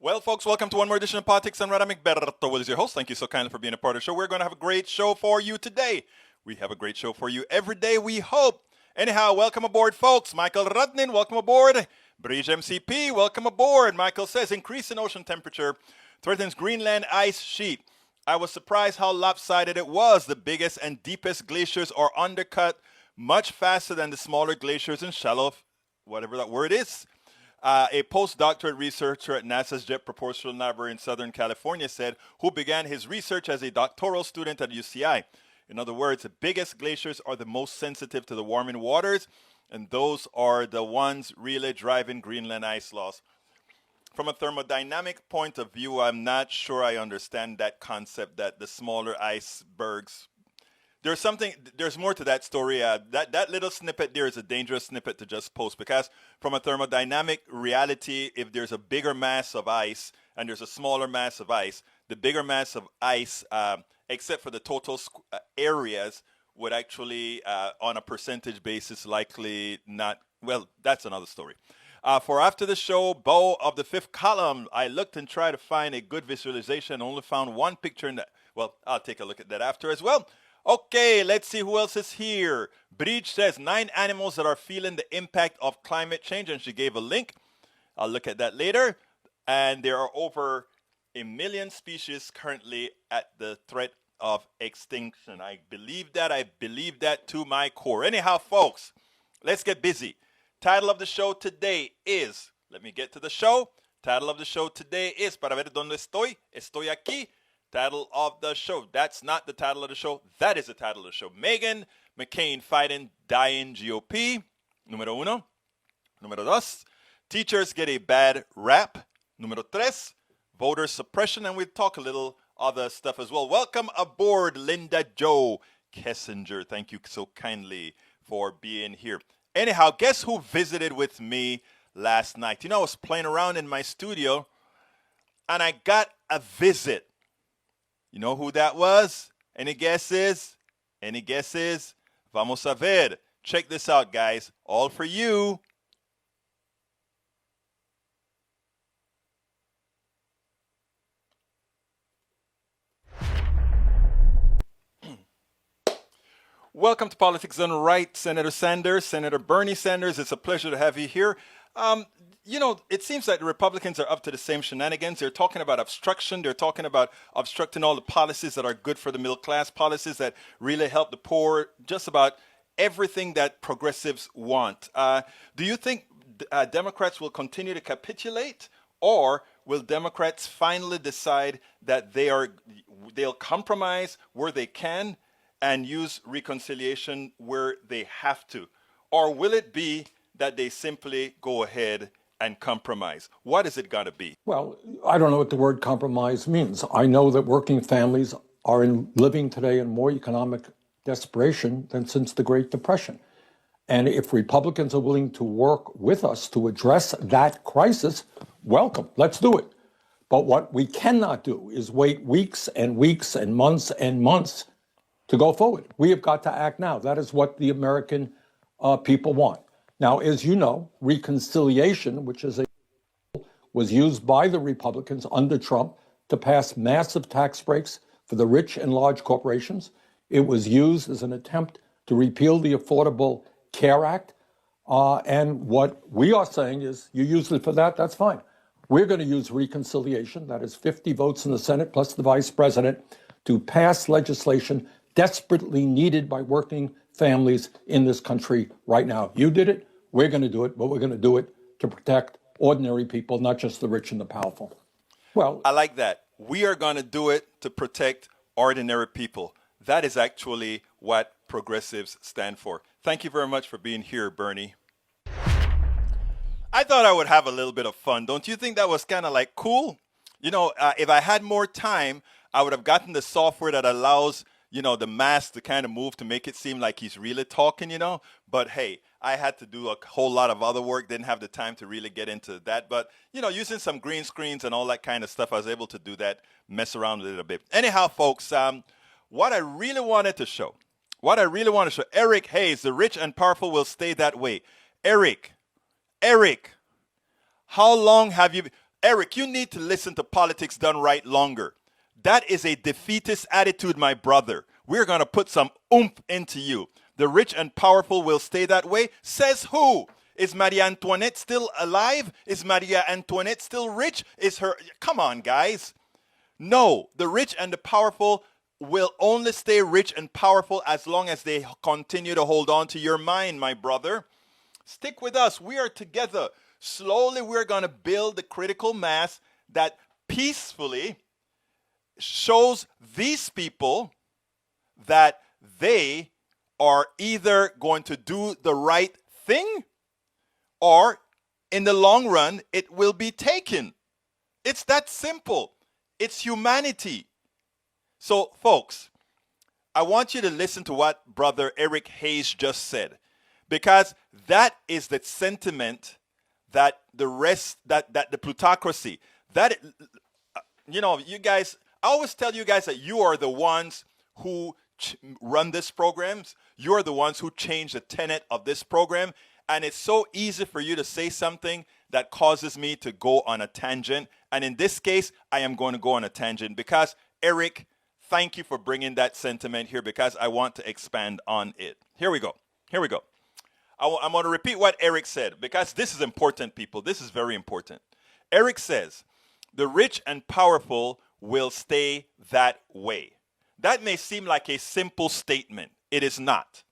Well, folks, welcome to one more edition of Politics and Rada McBerto. Will is your host. Thank you so kindly for being a part of the show. We're going to have a great show for you today. We have a great show for you every day, we hope. Anyhow, welcome aboard, folks. Michael Rudnin, welcome aboard. Bridge MCP, welcome aboard. Michael says, increase in ocean temperature threatens Greenland ice sheet. I was surprised how lopsided it was. The biggest and deepest glaciers are undercut much faster than the smaller glaciers and shallow, whatever that word is. A postdoctorate researcher at NASA's Jet Propulsion Laboratory in Southern California said, who began his research as a doctoral student at UCI. In other words, the biggest glaciers are the most sensitive to the warming waters, and those are the ones really driving Greenland ice loss. From a thermodynamic point of view, I'm not sure I understand that concept that the smaller icebergs. There's more to that story. That little snippet there is a dangerous snippet to just post, because from a thermodynamic reality, if there's a bigger mass of ice and there's a smaller mass of ice, the bigger mass of ice, except for the total areas, would actually, on a percentage basis, likely not. Well, that's another story. For after the show, Bo of the fifth column, I looked and tried to find a good visualization, only found one picture in that. Well, I'll take a look at that after as well. Okay, let's see who else is here. Bridge says 9 animals that are feeling the impact of climate change, and she gave a link. I'll look at that later. And there are over 1 million species currently at the threat of extinction. I believe that to my core. Anyhow, folks, let's get busy. Title of the show today is, let me get to the show. Title of the show today is, para ver dónde estoy, estoy aquí. Title of the show. That's not the title of the show. That is the title of the show. Meghan McCain fighting dying GOP. Número uno. Número dos. Teachers get a bad rap. Número tres. Voter suppression. And we'll talk a little other stuff as well. Welcome aboard, Linda Jo Kessinger. Thank you so kindly for being here. Anyhow, guess who visited with me last night? You know, I was playing around in my studio and I got a visit. You know who that was? Any guesses? Any guesses? Vamos a ver. Check this out, guys. All for you. Welcome to Politics Done Right, Senator Sanders, Senator Bernie Sanders. It's a pleasure to have you here. You know, it seems like the Republicans are up to the same shenanigans. They're talking about obstruction. They're talking about obstructing all the policies that are good for the middle class, policies that really help the poor, just about everything that progressives want. Do you think Democrats will continue to capitulate, or will Democrats finally decide that they'll compromise where they can and use reconciliation where they have to? Or will it be that they simply go ahead and compromise? What is it going to be? Well, I don't know what the word compromise means. I know that working families are living today in more economic desperation than since the Great Depression. And if Republicans are willing to work with us to address that crisis, welcome, let's do it. But what we cannot do is wait weeks and weeks and months to go forward. We have got to act now. That is what the American people want. Now, as you know, reconciliation, which was used by the Republicans under Trump to pass massive tax breaks for the rich and large corporations. It was used as an attempt to repeal the Affordable Care Act. And what we are saying is, you use it for that, that's fine. We're going to use reconciliation, that is 50 votes in the Senate plus the vice president, to pass legislation desperately needed by working families in this country right now. You did it. We're going to do it, but we're going to do it to protect ordinary people, not just the rich and the powerful. Well, I like that. We are going to do it to protect ordinary people. That is actually what progressives stand for. Thank you very much for being here, Bernie. I thought I would have a little bit of fun. Don't you think that was kind of like cool? You know, if I had more time, I would have gotten the software that allows, you know, the mask to kind of move to make it seem like he's really talking, you know. But hey, I had to do a whole lot of other work, didn't have the time to really get into that. But, you know, using some green screens and all that kind of stuff, I was able to do that, mess around with it a bit. Anyhow, folks, what I really wanted to show, Eric Hayes, the rich and powerful will stay that way. Eric, how long have you, Eric, you need to listen to Politics Done Right longer. That is a defeatist attitude, my brother. We're going to put some oomph into you. The rich and powerful will stay that way. Says who? Is Marie Antoinette still alive? Is Maria Antoinette still rich? Is her... Come on, guys. No, the rich and the powerful will only stay rich and powerful as long as they continue to hold on to your mind, my brother. Stick with us. We are together. Slowly, we're going to build the critical mass that peacefully shows these people that they are either going to do the right thing or in the long run, it will be taken. It's that simple. It's humanity. So, folks, I want you to listen to what Brother Eric Hayes just said, because that is the sentiment that the rest, that the plutocracy, that, you guys, I always tell you guys that you are the ones who run these programs. You're the ones who change the tenet of this program. And it's so easy for you to say something that causes me to go on a tangent. And in this case, I am going to go on a tangent because, Eric, thank you for bringing that sentiment here because I want to expand on it. Here we go. I'm going to repeat what Eric said because this is important, people. This is very important. Eric says, the rich and powerful will stay that way. That may seem like a simple statement. It is not.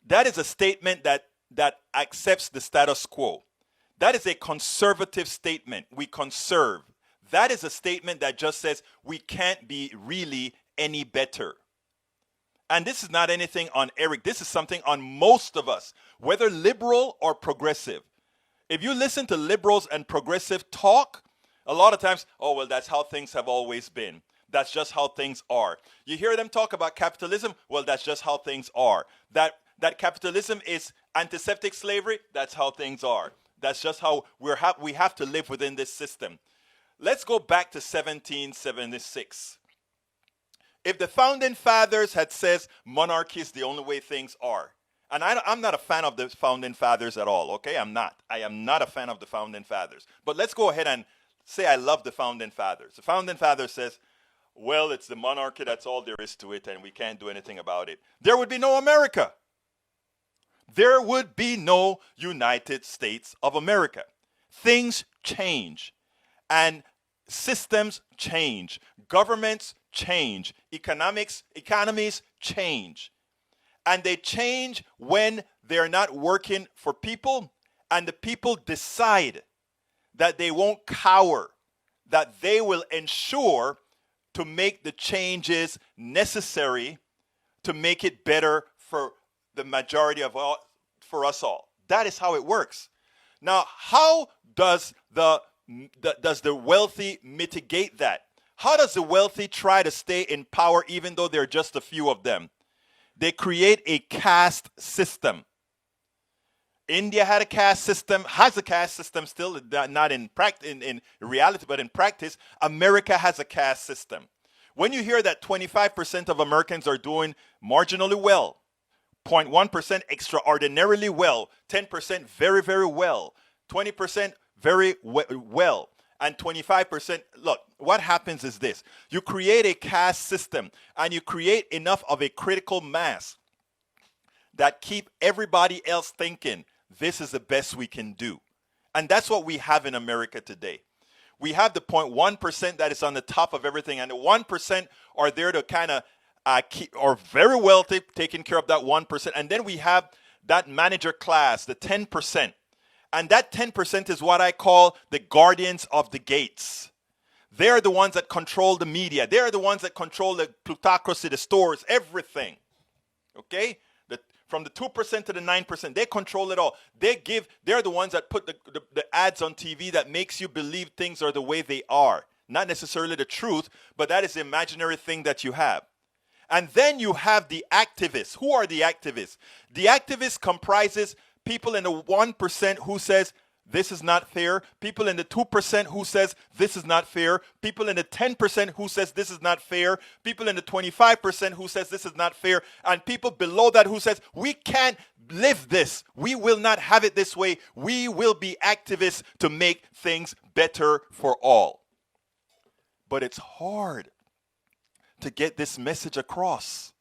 That is a statement that accepts the status quo. That is a conservative statement. We conserve. That is a statement that just says we can't be really any better. And this is not anything on Eric. This is something on most of us, whether liberal or progressive. If you listen to liberals and progressive talk, a lot of times, oh, well, that's how things have always been. That's just how things are. You hear them talk about capitalism? Well, that's just how things are. That capitalism is antiseptic slavery? That's how things are. That's just how we have to live within this system. Let's go back to 1776. If the founding fathers had said monarchy is the only way things are, and I'm not a fan of the founding fathers at all, okay? I'm not. I am not a fan of the founding fathers. But let's go ahead and say I love the founding fathers. The founding father says, well, it's the monarchy, that's all there is to it, and we can't do anything about it. There would be no America. There would be no United States of America. Things change, and systems change, governments change, economies change. And they change when they're not working for people, and the people decide that they won't cower, that they will ensure to make the changes necessary to make it better for the majority of all, for us all. That is how it works. Now, how does the wealthy mitigate that? How does the wealthy try to stay in power even though there are just a few of them? They create a caste system. India had a caste system, has a caste system still, not in reality, but in practice. America has a caste system. When you hear that 25% of Americans are doing marginally well, 0.1% extraordinarily well, 10% very, very well, 20% very well, and 25%, look, what happens is this. You create a caste system, and you create enough of a critical mass that keep everybody else thinking, this is the best we can do. And that's what we have in America today. We have the 0.1% that is on the top of everything, and the 1% are there to kind of are very wealthy, taking care of that 1%. And then we have that manager class, the 10%. And that 10% is what I call the guardians of the gates. They're the ones that control the media. They're the ones that control the plutocracy, the stores, everything. Okay? From the 2% to the 9%, they control it all. They're the ones that put the ads on TV that makes you believe things are the way they are. Not necessarily the truth, but that is the imaginary thing that you have. And then you have the activists. Who are the activists? The activists comprises people in the 1% who says, this is not fair, people in the 2% who says this is not fair, people in the 10% who says this is not fair, people in the 25% who says this is not fair, and people below that who says we can't live this, we will not have it this way, we will be activists to make things better for all. But it's hard to get this message across.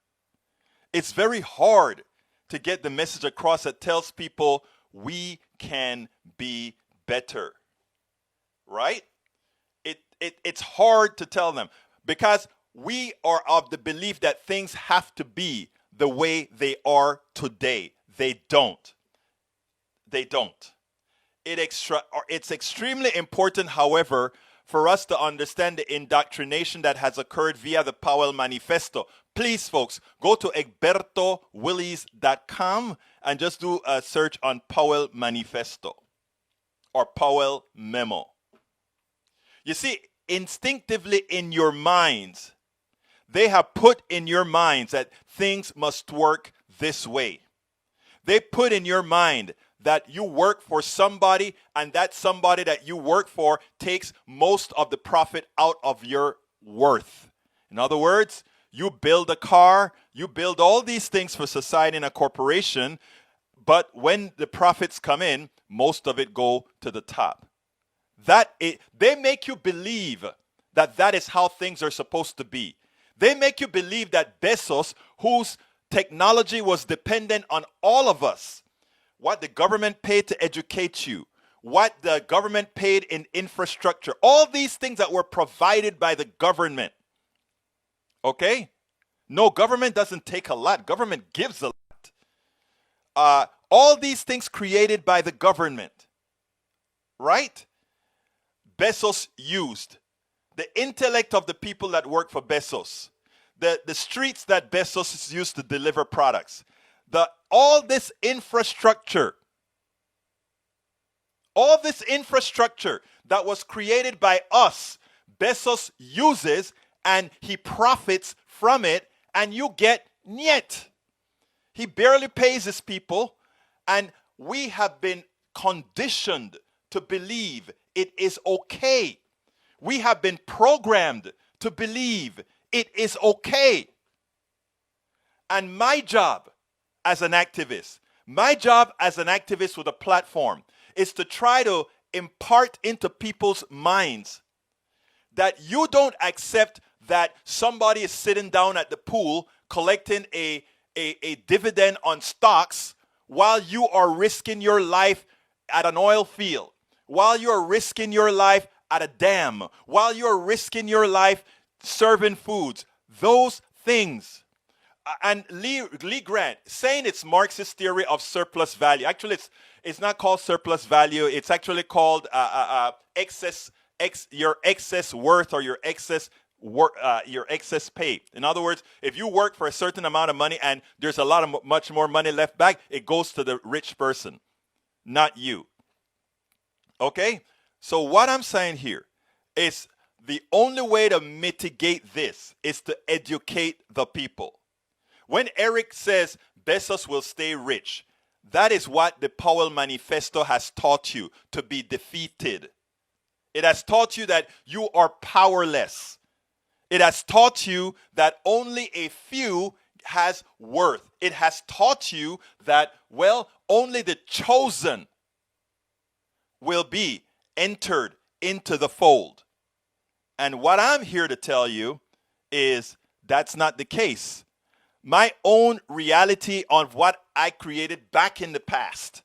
It's very hard to get the message across that tells people we can be better, right? It's hard to tell them because we are of the belief that things have to be the way they are today. They don't. They don't. It's extremely important, however, for us to understand the indoctrination that has occurred via the Powell Manifesto. Please, folks, go to egbertowillies.com and just do a search on Powell Manifesto or Powell Memo. You see, instinctively in your minds, they have put in your minds that things must work this way. They put in your mind that you work for somebody and that somebody that you work for takes most of the profit out of your worth. In other words, you build a car, you build all these things for society and a corporation, but when the profits come in, most of it go to the top. They make you believe that that is how things are supposed to be. They make you believe that Bezos, whose technology was dependent on all of us, what the government paid to educate you, what the government paid in infrastructure, all these things that were provided by the government. Okay? No, government doesn't take a lot. Government gives a lot. All these things created by the government, right? Bezos used the intellect of the people that work for Bezos, the streets that Bezos used to deliver products, all this infrastructure that was created by us, Bezos uses and he profits from it, and you get niet. He barely pays his people, and we have been conditioned to believe it is okay. We have been programmed to believe it is okay. And my job as an activist with a platform is to try to impart into people's minds that you don't accept that somebody is sitting down at the pool collecting a dividend on stocks while you are risking your life at an oil field, while you're risking your life at a dam, while you're risking your life serving foods. Those things. And Lee Grant saying it's Marxist theory of surplus value. Actually, it's not called surplus value. It's actually called your excess worth or your excess pay. In other words, if you work for a certain amount of money and there's a lot of much more money left back, it goes to the rich person, not you. Okay? So what I'm saying here is the only way to mitigate this is to educate the people. When Eric says Bezos will stay rich, that is what the Powell Manifesto has taught you, to be defeated. It has taught you that you are powerless. It has taught you that only a few has worth. It has taught you that, well, only the chosen will be entered into the fold. And what I'm here to tell you is that's not the case. My own reality on what I created back in the past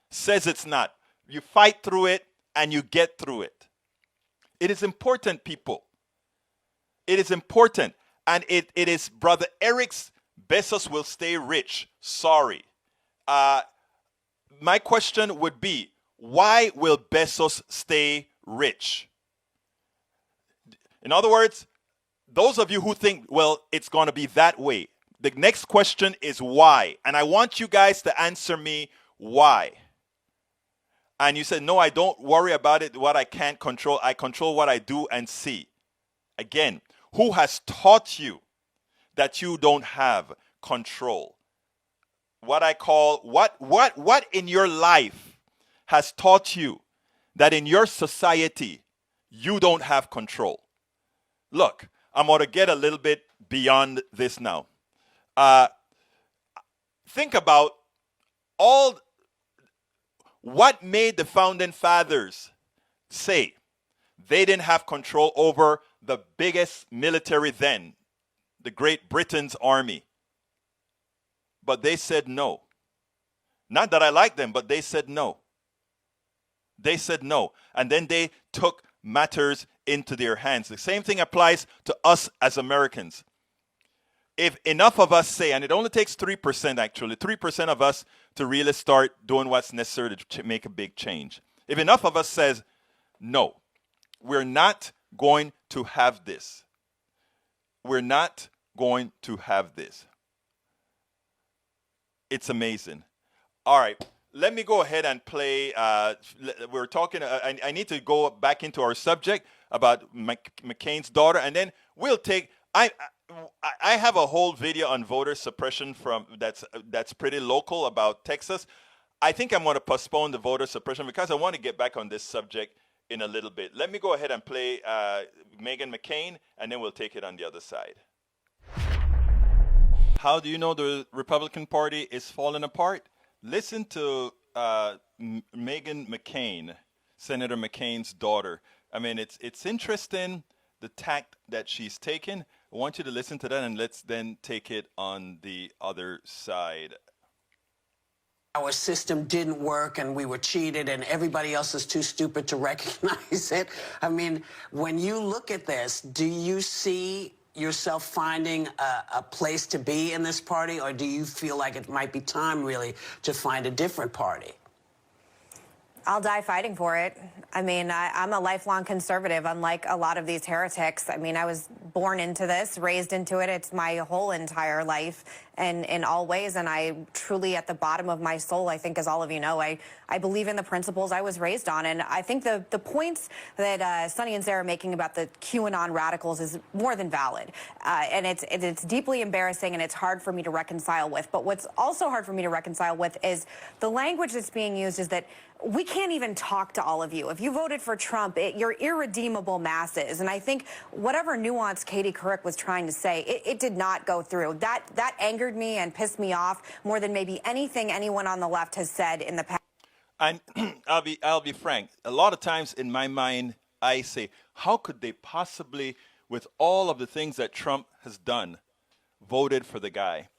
says it's not. You fight through it and you get through it. It is important, people. It is important. And it is Brother Eric's Bezos will stay rich. Sorry. My question would be, why will Bezos stay rich? In other words, those of you who think, well, it's going to be that way, the next question is why? And I want you guys to answer me why. And you said, no, I don't worry about it, what I can't control. I control what I do and see. Again, who has taught you that you don't have control? What I call, what in your life has taught you that in your society, you don't have control. Look, I'm going to get a little bit beyond this now. Think about all what made the founding fathers say they didn't have control over the biggest military then, the Great Britain's army. But they said no. Not that I like them, but they said no. They said no. And then they took matters into their hands. The same thing applies to us as Americans. If enough of us say, and it only takes 3% actually, 3% of us to really start doing what's necessary to make a big change. If enough of us says, no, we're not going to have this. We're not going to have this. It's amazing. All right, let me go ahead and play. We're talking, I need to go back into our subject about McCain's daughter, and then we'll take, I have a whole video on voter suppression that's pretty local about Texas. I think I'm going to postpone the voter suppression because I want to get back on this subject in a little bit. Let me go ahead and play Meghan McCain, and then we'll take it on the other side. How do you know the Republican Party is falling apart? Listen to Meghan McCain, Senator McCain's daughter. I mean, it's interesting, the tact that she's taken. I want you to listen to that, and let's then take it on the other side. Our system didn't work and we were cheated and everybody else is too stupid to recognize it. I mean, when you look at this, do you see yourself finding a place to be in this party, or do you feel like it might be time really to find a different party? I'll die fighting for it. I mean, I'm a lifelong conservative, unlike a lot of these heretics. I mean, I was born into this, raised into it. It's my whole entire life and in all ways. And I truly, at the bottom of my soul, I think, as all of you know, I believe in the principles I was raised on. And I think the points that Sonny and Sarah are making about the QAnon radicals is more than valid. And it's deeply embarrassing and it's hard for me to reconcile with. But what's also hard for me to reconcile with is the language that's being used is that we can't even talk to all of you. If you voted for Trump, you're irredeemable masses. And I think whatever nuance Katie Couric was trying to say, it did not go through. That angered me and pissed me off more than maybe anything anyone on the left has said in the past. And I'll be frank. A lot of times in my mind, I say, how could they possibly, with all of the things that Trump has done, voted for the guy?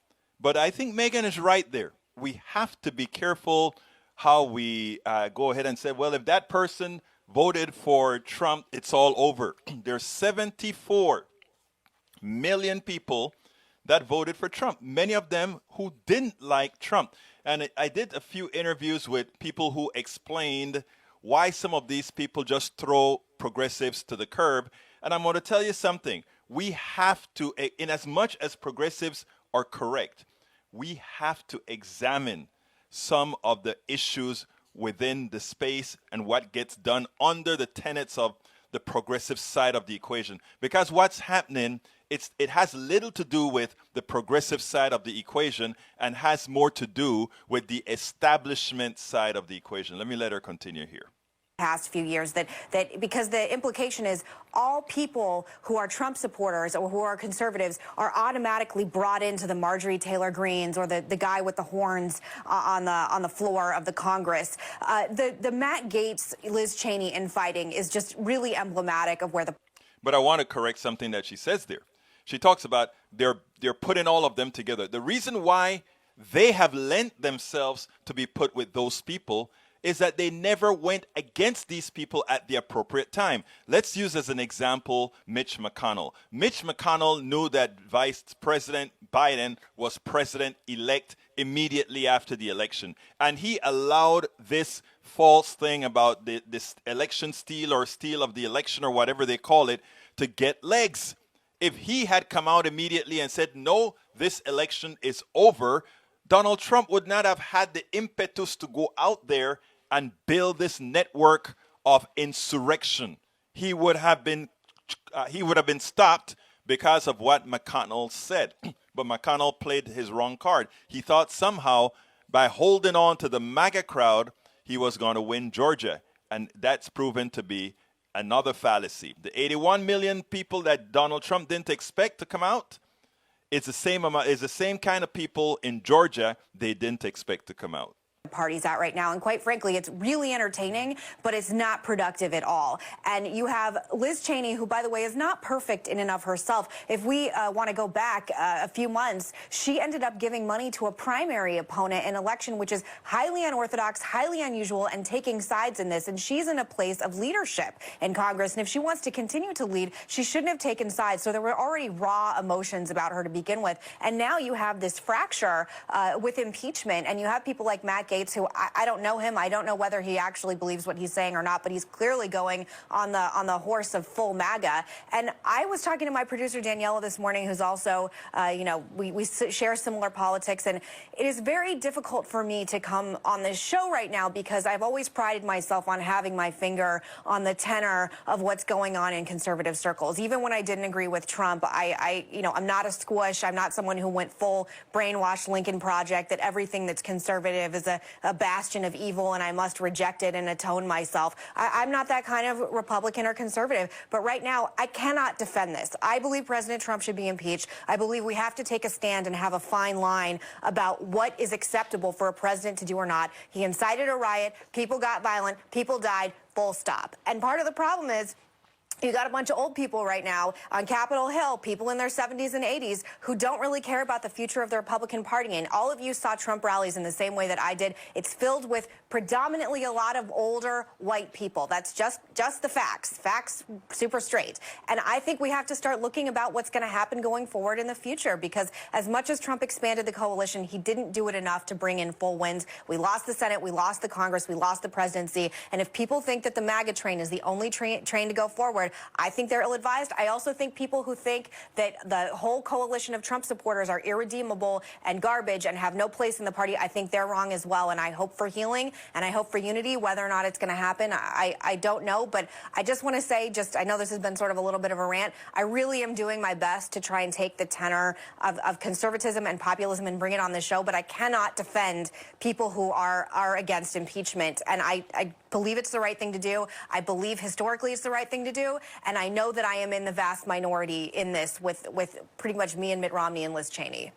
But I think Meghan is right there. We have to be careful how we go ahead and say, well, if that person voted for Trump, it's all over. There's 74 million people that voted for Trump, many of them who didn't like Trump. And I did a few interviews with people who explained why some of these people just throw progressives to the curb. And I'm going to tell you something. We have to, in as much as progressives are correct, we have to examine some of the issues within the space and what gets done under the tenets of the progressive side of the equation. Because what's happening, it has little to do with the progressive side of the equation and has more to do with the establishment side of the equation. Let me let her continue here. Past few years that because the implication is all people who are Trump supporters or who are conservatives are automatically brought into the Marjorie Taylor Greenes or the guy with the horns on the floor of the Congress. The Matt Gaetz, Liz Cheney infighting is just really emblematic of where the. But I want to correct something that she says there. She talks about they're putting all of them together. The reason why they have lent themselves to be put with those people is that they never went against these people at the appropriate time. Let's use as an example Mitch that Vice President Biden was president-elect immediately after the election. And he allowed this false thing about this election steal or steal of the election or whatever they call it to get legs. If he had come out immediately and said, no, this election is over, Donald Trump would not have had the impetus to go out there and build this network of insurrection. He would have been stopped because of what McConnell said. But McConnell played his wrong card. He thought somehow by holding on to the MAGA crowd, he was going to win Georgia. And that's proven to be another fallacy. The 81 million people that Donald Trump didn't expect to come out, it's the same amount, it's the same kind of people in Georgia they didn't expect to come out. Parties out right now, and quite frankly, it's really entertaining, but it's not productive at all. And you have Liz Cheney, who, by the way, is not perfect in and of herself. If we want to go back a few months, she ended up giving money to a primary opponent in an election, which is highly unorthodox, highly unusual, and taking sides in this. And she's in a place of leadership in Congress. And if she wants to continue to lead, she shouldn't have taken sides. So there were already raw emotions about her to begin with. And now you have this fracture with impeachment, and you have people like Matt Gaetz, who I don't know him. I don't know whether he actually believes what he's saying or not, but he's clearly going on the horse of full MAGA. And I was talking to my producer Daniela this morning, who's also, we share similar politics, and it is very difficult for me to come on this show right now because I've always prided myself on having my finger on the tenor of what's going on in conservative circles. Even when I didn't agree with Trump, I'm not a squish. I'm not someone who went full brainwash Lincoln Project, that everything that's conservative is a bastion of evil and I must reject it and atone myself. I'm not that kind of Republican or conservative. But right now, I cannot defend this. I believe President Trump should be impeached. I believe we have to take a stand and have a fine line about what is acceptable for a president to do or not. He incited a riot. People got violent. People died. Full stop. And part of the problem is, you got a bunch of old people right now on Capitol Hill, people in their 70s and 80s, who don't really care about the future of the Republican Party. And all of you saw Trump rallies in the same way that I did. It's filled with predominantly a lot of older white people. That's just the facts. Facts, super straight. And I think we have to start looking about what's going to happen going forward in the future, because as much as Trump expanded the coalition, he didn't do it enough to bring in full wins. We lost the Senate, we lost the Congress, we lost the presidency. And if people think that the MAGA train is the only train to go forward, I think they're ill-advised. I also think people who think that the whole coalition of Trump supporters are irredeemable and garbage and have no place in the party, I think they're wrong as well. And I hope for healing and I hope for unity. Whether or not it's going to happen, I don't know. But I just want to say, I know this has been sort of a little bit of a rant. I really am doing my best to try and take the tenor of conservatism and populism and bring it on the show. But I cannot defend people who are against impeachment. And I believe it's the right thing to do. I believe historically it's the right thing to do. And I know that I am in the vast minority in this with pretty much me and Mitt Romney and Liz Cheney.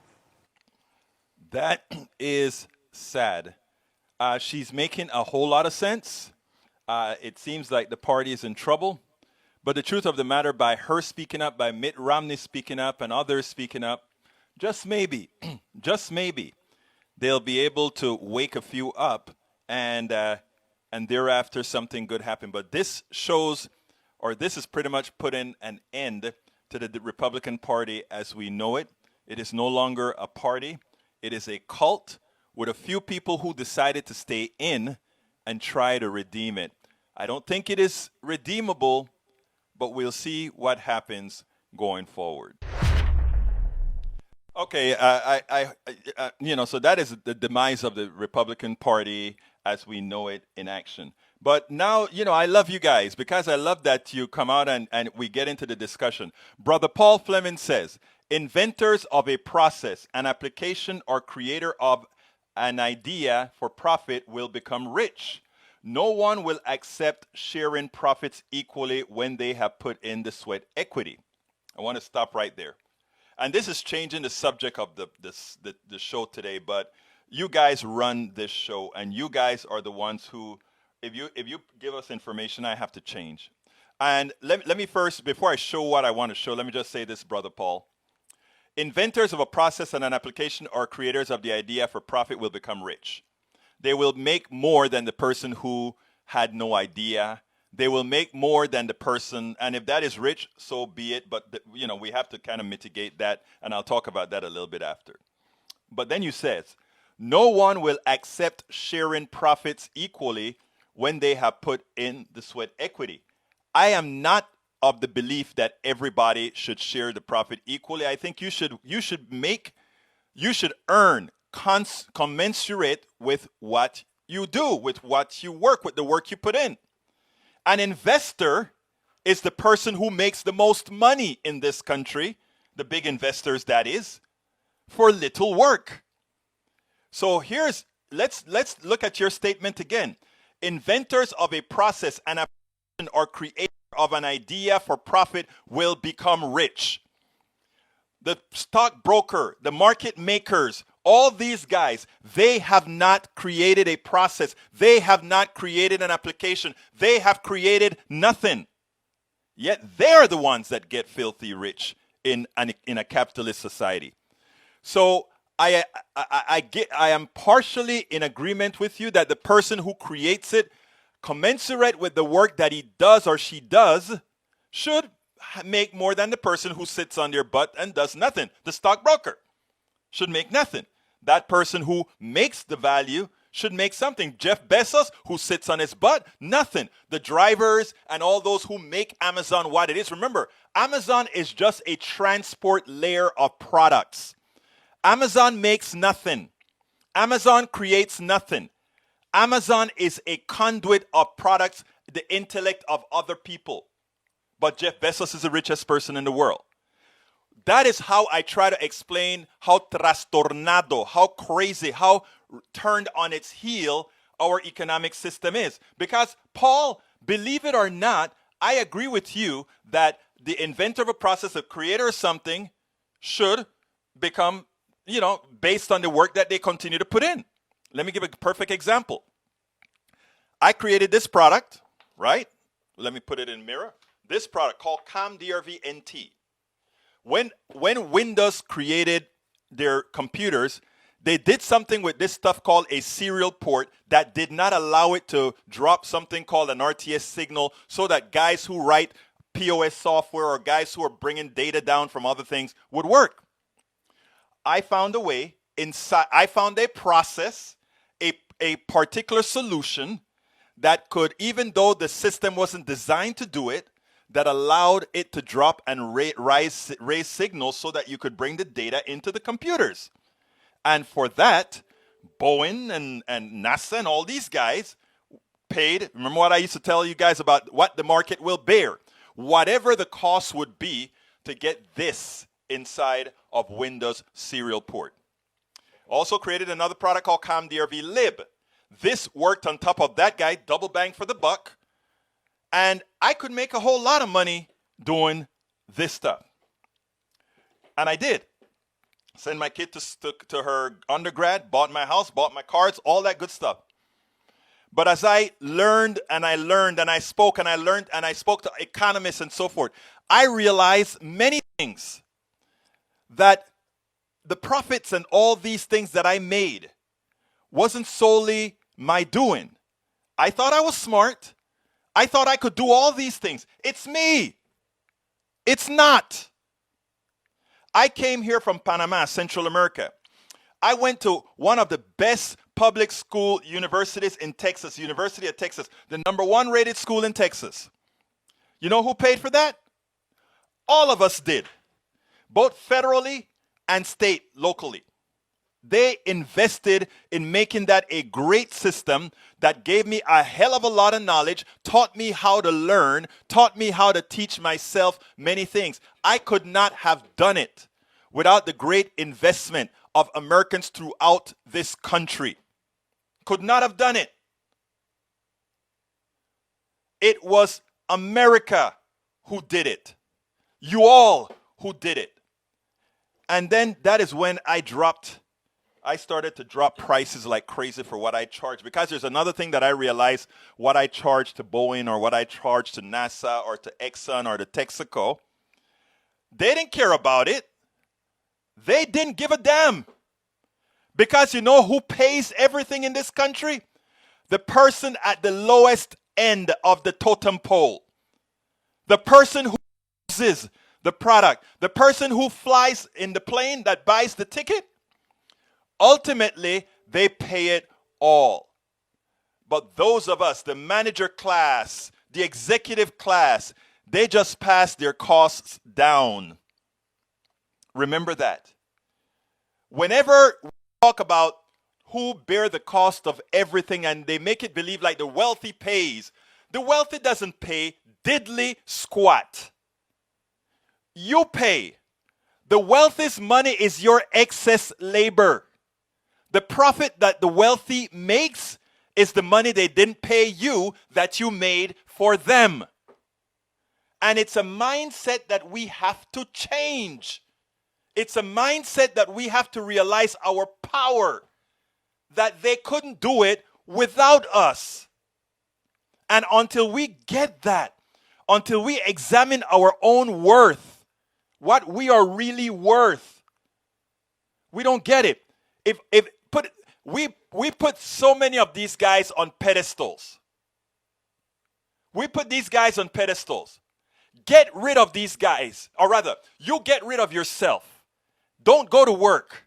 That is sad. She's making a whole lot of sense. It seems like the party is in trouble. But the truth of the matter, by her speaking up, by Mitt Romney speaking up, and others speaking up, just maybe, they'll be able to wake a few up, and thereafter something good happen. But this shows, or this is pretty much putting an end to the Republican Party as we know it. It is no longer a party. It is a cult with a few people who decided to stay in and try to redeem it. I don't think it is redeemable, but we'll see what happens going forward. Okay, so that is the demise of the Republican Party as we know it in action. But now, I love you guys because I love that you come out and we get into the discussion. Brother Paul Fleming says, inventors of a process, an application, or creator of an idea for profit will become rich. No one will accept sharing profits equally when they have put in the sweat equity. I want to stop right there. And this is changing the subject of the show today, but you guys run this show, and you guys are the ones who, if you give us information, I have to change. And let me first, before I show what I want to show, let me just say this, Brother Paul. Inventors of a process and an application or creators of the idea for profit will become rich. They will make more than the person who had no idea. They will make more than the person, and if that is rich, so be it. But we have to kind of mitigate that, and I'll talk about that a little bit after. But then you says, no one will accept sharing profits equally when they have put in the sweat equity. I am not of the belief that everybody should share the profit equally. I think you should earn commensurate with what you do, with what you work, with the work you put in. An investor is the person who makes the most money in this country, the big investors that is, for little work. So let's look at your statement again. Inventors of a process, an application, or creator of an idea for profit will become rich. The stockbroker, the market makers, all these guys, they have not created a process. They have not created an application. They have created nothing. Yet they're the ones that get filthy rich in a capitalist society. So I am partially in agreement with you that the person who creates it, commensurate with the work that he does or she does, should make more than the person who sits on their butt and does nothing. The stockbroker should make nothing. That person who makes the value should make something. Jeff Bezos, who sits on his butt, nothing. The drivers and all those who make Amazon what it is. Remember, Amazon is just a transport layer of products. Amazon makes nothing. Amazon creates nothing. Amazon is a conduit of products, the intellect of other people. But Jeff Bezos is the richest person in the world. That is how I try to explain how trastornado, how crazy, how turned on its heel our economic system is. Because Paul, believe it or not, I agree with you that the inventor of a process, the creator of something, should become, based on the work that they continue to put in. Let me give a perfect example. I created this product, right? Let me put it in mirror. This product called ComDRV NT. When Windows created their computers, they did something with this stuff called a serial port that did not allow it to drop something called an RTS signal so that guys who write POS software or guys who are bringing data down from other things would work. I found a way inside. I found a process, a particular solution that could, even though the system wasn't designed to do it, that allowed it to drop and raise signals so that you could bring the data into the computers. And for that, Boeing and NASA and all these guys paid. Remember what I used to tell you guys about what the market will bear? Whatever the cost would be to get this inside of Windows serial port. Also created another product called ComDRV Lib. This worked on top of that guy, double bang for the buck. And I could make a whole lot of money doing this stuff. And I did. Send my kid to her undergrad, bought my house, bought my cars, all that good stuff. But as I learned and I learned and I spoke and I learned and I spoke to economists and so forth, I realized many things. That the profits and all these things that I made wasn't solely my doing. I thought I was smart. I thought I could do all these things. It's me. It's not. I came here from Panama, Central America. I went to one of the best public school universities in Texas, University of Texas, the #1 rated school in Texas. You know who paid for that? All of us did, both federally and state, locally. They invested in making that a great system that gave me a hell of a lot of knowledge, taught me how to learn, taught me how to teach myself many things. I could not have done it without the great investment of Americans throughout this country. Could not have done it. It was America who did it. You all who did it. And then that is when I started to drop prices like crazy for what I charge. Because there's another thing that I realized, what I charge to Boeing or what I charge to NASA or to Exxon or to Texaco, they didn't care about it. They didn't give a damn. Because you know who pays everything in this country? The person at the lowest end of the totem pole. The person who uses the product. The person who flies in the plane that buys the ticket. Ultimately, they pay it all. But those of us, the manager class, the executive class, they just pass their costs down. Remember that. Whenever we talk about who bear the cost of everything and they make it believe like the wealthy pays, the wealthy doesn't pay diddly squat. You pay. The wealthy's money is your excess labor. The profit that the wealthy makes is the money they didn't pay you that you made for them. And it's a mindset that we have to change. It's a mindset that we have to realize our power, that they couldn't do it without us. And until we get that, until we examine our own worth, what we are really worth, we don't get it. We put so many of these guys on pedestals. We put these guys on pedestals. Get rid of these guys, or rather, you get rid of yourself. Don't go to work.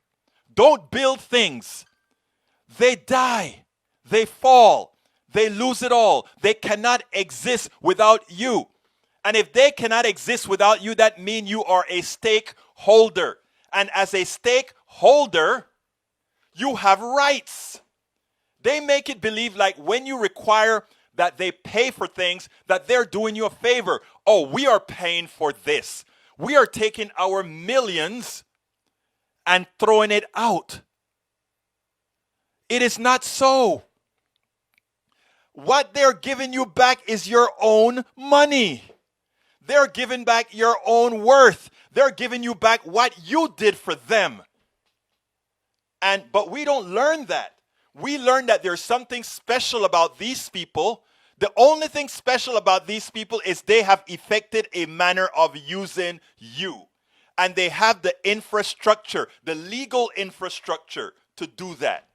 Don't build things. They die. They fall. They lose it all. They cannot exist without you. And if they cannot exist without you, that means you are a stakeholder. And as a stakeholder, you have rights. They make it believe like when you require that they pay for things, that they're doing you a favor. Oh, we are paying for this. We are taking our millions and throwing it out. It is not so. What they're giving you back is your own money. They're giving back your own worth. They're giving you back what you did for them. But we don't learn that. We learn that there's something special about these people. The only thing special about these people is they have effected a manner of using you. And they have the infrastructure, the legal infrastructure to do that.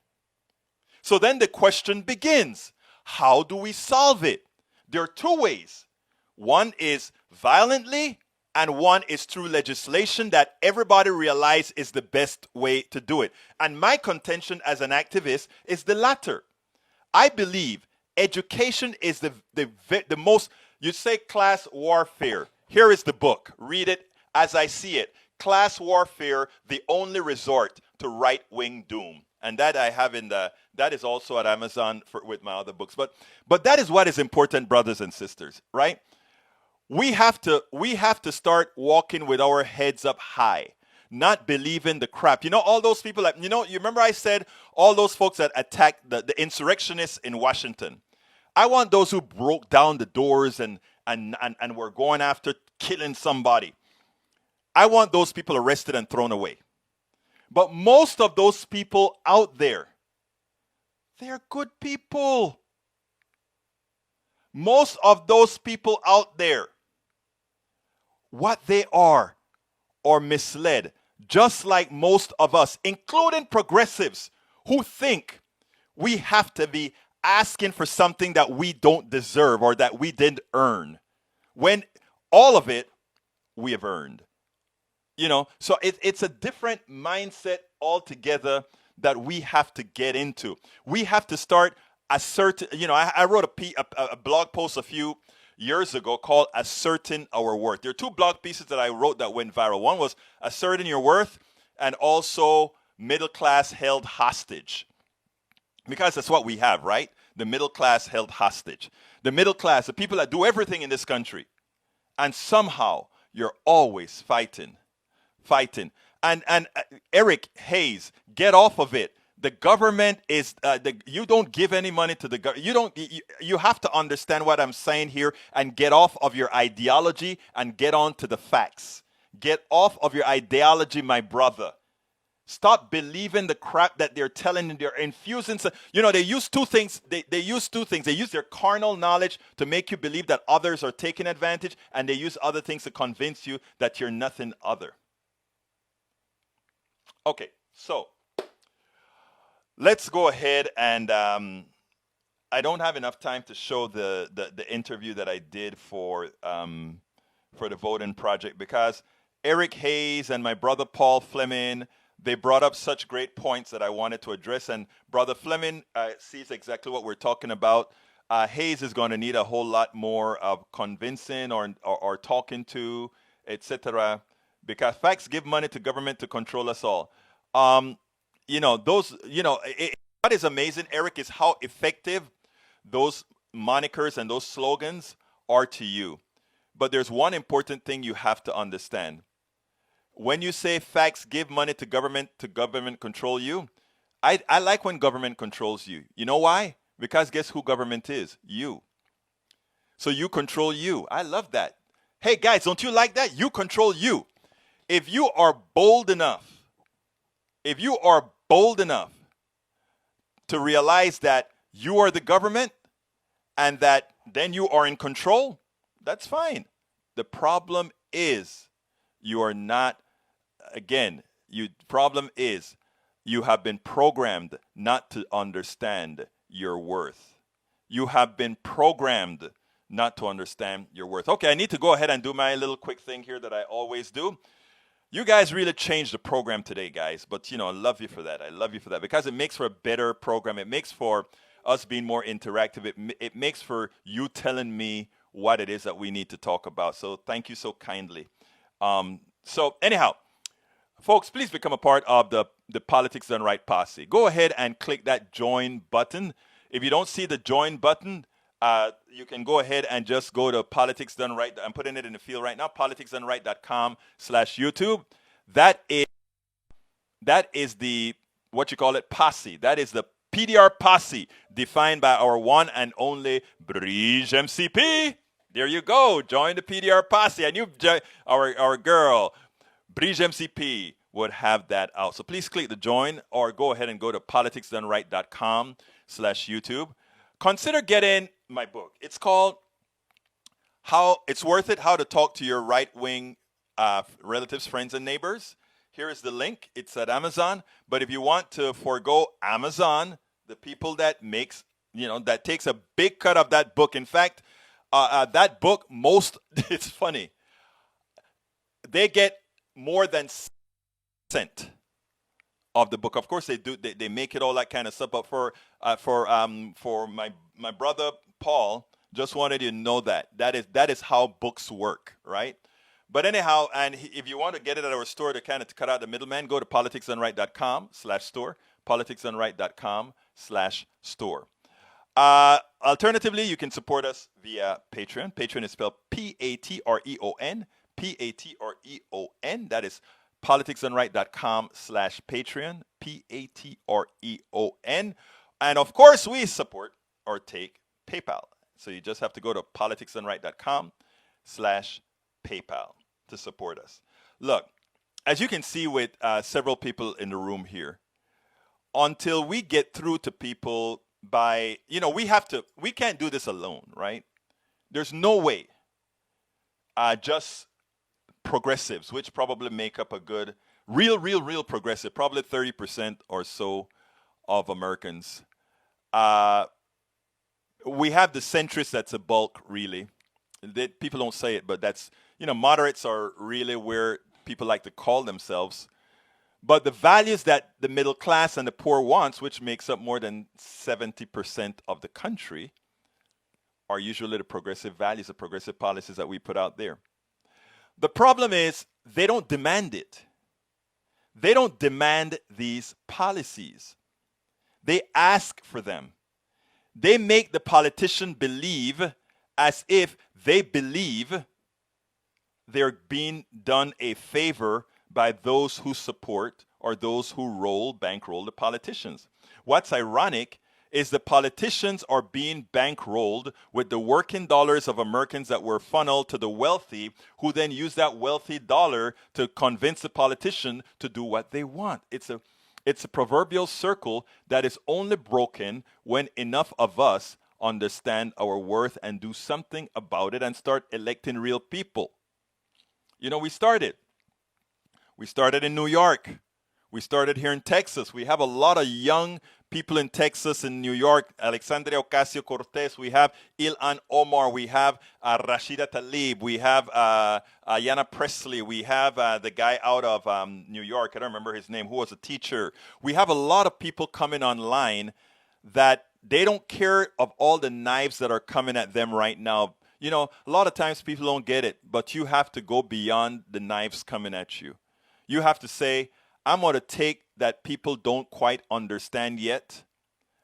So then the question begins. How do we solve it? There are two ways. One is violently, and one is through legislation that everybody realizes is the best way to do it. And my contention as an activist is the latter. I believe education is the most, you say class warfare. Here is the book. Read it as I see it. Class warfare, the only resort to right-wing doom. And that I have that is also at Amazon with my other books. But that is what is important, brothers and sisters, right? We have to start walking with our heads up high, not believing the crap. You know, all those people that, you remember I said all those folks that attacked the insurrectionists in Washington. I want those who broke down the doors and were going after killing somebody. I want those people arrested and thrown away. But most of those people out there, they're good people. Most of those people out there, what they are misled, just like most of us, including progressives who think we have to be asking for something that we don't deserve or that we didn't earn, when all of it we have earned. So it's a different mindset altogether that we have to get into. We have to start asserting. I wrote a blog post a few years ago called Asserting Our Worth. There are two blog pieces that I wrote that went viral. One was Asserting Your Worth, and also Middle Class Held Hostage. Because that's what we have, right? The middle class held hostage. The middle class, the people that do everything in this country. And somehow you're always fighting. And Eric Hayes, get off of it. The government is, you don't give any money to the government. You have to understand what I'm saying here and get off of your ideology and get on to the facts. Get off of your ideology, my brother. Stop believing the crap that they're telling you. They're infusing. They use two things. They use two things. They use their carnal knowledge to make you believe that others are taking advantage, and they use other things to convince you that you're nothing other. Okay, so let's go ahead and I don't have enough time to show the interview that I did for the Voting Project, because Eric Hayes and my brother Paul Fleming, they brought up such great points that I wanted to address. And Brother Fleming sees exactly what we're talking about. Hayes is going to need a whole lot more of convincing or talking to, etc. Because facts give money to government to control us all. What is amazing, Eric, is how effective those monikers and those slogans are to you. But there's one important thing you have to understand. When you say facts give money to government control you, I like when government controls you. You know why? Because guess who government is? You. So you control you. I love that. Hey guys, don't you like that? You control you. If you are bold enough, if you are bold enough to realize that you are the government and that then you are in control, that's fine. The problem is you are not, again, problem is you have been programmed not to understand your worth. You have been programmed not to understand your worth. Okay, I need to go ahead and do my little quick thing here that I always do. You guys really changed the program today, guys. But, I love you for that. I love you for that because it makes for a better program. It makes for us being more interactive. It makes for you telling me what it is that we need to talk about. So thank you so kindly. So anyhow, folks, please become a part of the Politics Done Right posse. Go ahead and click that join button. If you don't see the join button, you can go ahead and just go to Politics Done Right. I'm putting it in the field right now, politicsdoneright.com/YouTube. That is the, what you call it, posse. That is the PDR posse defined by our one and only Brige MCP. There you go. Join the PDR posse. I knew our girl, Brige MCP, would have that out. So please click the join or go ahead and go to politicsdoneright.com/YouTube. Consider getting my book. It's called How It's Worth It, How to Talk to Your Right-Wing Relatives, Friends, and Neighbors. Here is the link. It's at Amazon. But if you want to forego Amazon, the people that makes, that takes a big cut of that book. In fact, that book, it's funny. They get more than cent of the book. Of course they do. They make it all that kind of stuff. But for my brother Paul, just wanted you to know that is how books work, right? But anyhow, and if you want to get it at our store to kind of cut out the middleman, go to politicsdoneright.com/store, politicsdoneright.com/store. Alternatively, you can support us via Patreon. Patreon is spelled Patreon, Patreon. That is politicsdoneright.com/Patreon, Patreon. And of course, we support or take PayPal. So you just have to go to politicsdoneright.com/PayPal to support us. Look, as you can see with several people in the room here, until we get through to people by, we can't do this alone, right? There's no way just progressives, which probably make up a good, real progressive, probably 30% or so of Americans. We have the centrists, that's a bulk, really. People don't say it, but that's, moderates are really where people like to call themselves. But the values that the middle class and the poor wants, which makes up more than 70% of the country, are usually the progressive values, the progressive policies that we put out there. The problem is they don't demand it. They don't demand these policies. They ask for them. They make the politician believe as if they believe they're being done a favor by those who support or those who bankroll the politicians. What's ironic is the politicians are being bankrolled with the working dollars of Americans that were funneled to the wealthy, who then use that wealthy dollar to convince the politician to do what they want. It's a proverbial circle that is only broken when enough of us understand our worth and do something about it and start electing real people. We started in New York. We started here in Texas. We have a lot of young people in Texas and New York. Alexandria Ocasio-Cortez. We have Ilhan Omar. We have Rashida Tlaib. We have Ayanna Pressley. We have the guy out of New York. I don't remember his name, who was a teacher. We have a lot of people coming online that they don't care of all the knives that are coming at them right now. A lot of times people don't get it, but you have to go beyond the knives coming at you. You have to say, I'm going to take that people don't quite understand yet,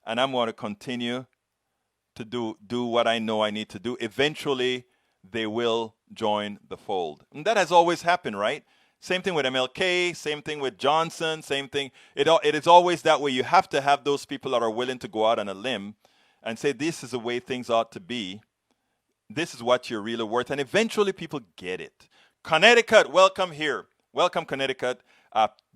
and I'm going to continue to do what I know I need to do. Eventually, they will join the fold. And that has always happened, right? Same thing with MLK, same thing with Johnson, same thing. It is always that way. You have to have those people that are willing to go out on a limb and say this is the way things ought to be, this is what you're really worth. And eventually people get it. Connecticut, welcome here. Welcome, Connecticut.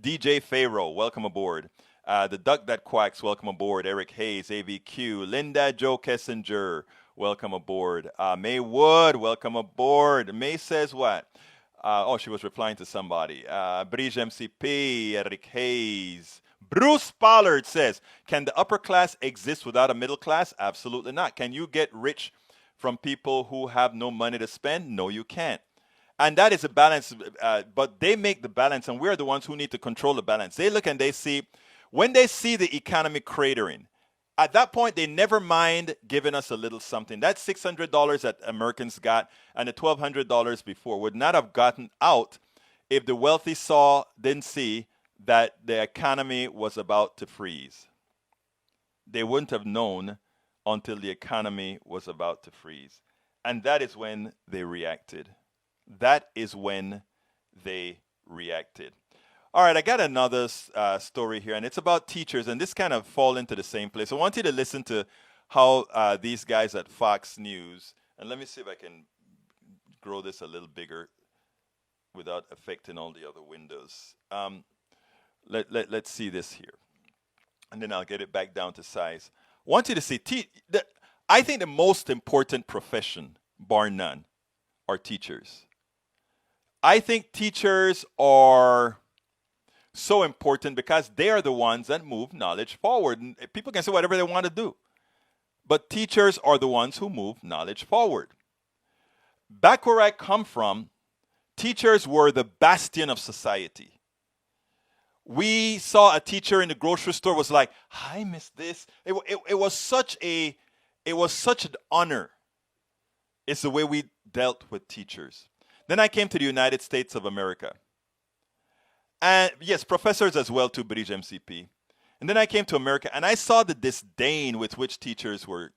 DJ Pharaoh, welcome aboard. The Duck That Quacks, welcome aboard. Eric Hayes, AVQ. Linda Joe Kessinger, welcome aboard. May Wood, welcome aboard. May says what? She was replying to somebody. Bridge MCP, Eric Hayes. Bruce Pollard says, can the upper class exist without a middle class? Absolutely not. Can you get rich from people who have no money to spend? No, you can't. And that is a balance, but they make the balance, and we're the ones who need to control the balance. They look and they see, when they see the economy cratering, at that point, they never mind giving us a little something. That $600 that Americans got and the $1,200 before would not have gotten out if the wealthy didn't see that the economy was about to freeze. They wouldn't have known until the economy was about to freeze. And that is when they reacted. That is when they reacted. All right, I got another story here, and it's about teachers, and this kind of fall into the same place. I want you to listen to how these guys at Fox News, and let me see if I can grow this a little bigger without affecting all the other windows. Let's see this here, and then I'll get it back down to size. I want you to see, I think the most important profession, bar none, are teachers. I think teachers are so important because they are the ones that move knowledge forward. And people can say whatever they want to do, but teachers are the ones who move knowledge forward. Back where I come from, teachers were the bastion of society. We saw a teacher in the grocery store was like, I miss this. It was such an honor. It's the way we dealt with teachers. Then I came to the United States of America. And yes, professors as well too, British MCP. And then I came to America and I saw the disdain with which teachers were